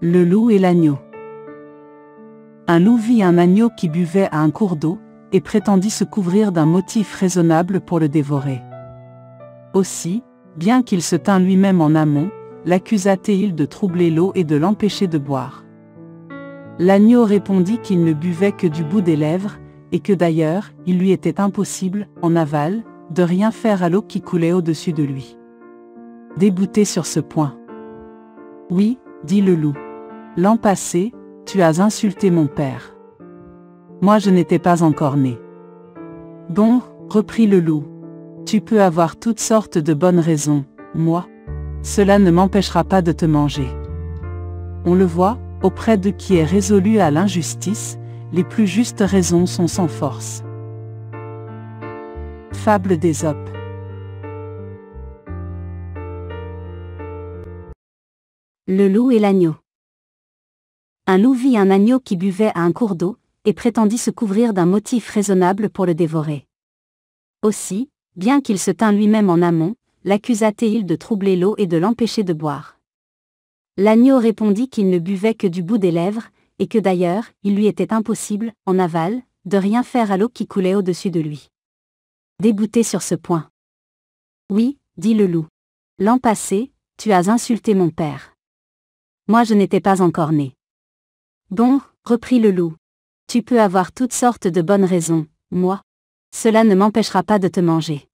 Le loup et l'agneau. Un loup vit un agneau qui buvait à un cours d'eau, et prétendit se couvrir d'un motif raisonnable pour le dévorer. Aussi, bien qu'il se tînt lui-même en amont, l'accusa-t-il de troubler l'eau et de l'empêcher de boire. L'agneau répondit qu'il ne buvait que du bout des lèvres, et que d'ailleurs, il lui était impossible, en aval, de rien faire à l'eau qui coulait au-dessus de lui. Débouté sur ce point. « Oui, dit le loup. L'an passé, tu as insulté mon père. Moi je n'étais pas encore né. » Bon, reprit le loup. Tu peux avoir toutes sortes de bonnes raisons, moi. Cela ne m'empêchera pas de te manger. On le voit, auprès de qui est résolu à l'injustice, les plus justes raisons sont sans force. Fable d'Ésope. Le loup et l'agneau. Un loup vit un agneau qui buvait à un cours d'eau, et prétendit se couvrir d'un motif raisonnable pour le dévorer. Aussi, bien qu'il se tînt lui-même en amont, l'accusa-t-il de troubler l'eau et de l'empêcher de boire. L'agneau répondit qu'il ne buvait que du bout des lèvres, et que d'ailleurs, il lui était impossible, en aval, de rien faire à l'eau qui coulait au-dessus de lui. Débouté sur ce point. Oui, dit le loup. L'an passé, tu as insulté mon père. Moi je n'étais pas encore né. Bon, reprit le loup. Tu peux avoir toutes sortes de bonnes raisons, moi. Cela ne m'empêchera pas de te manger.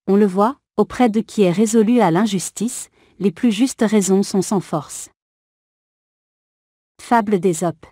On le voit, auprès de qui est résolu à l'injustice, les plus justes raisons sont sans force. Fable d'Ésope.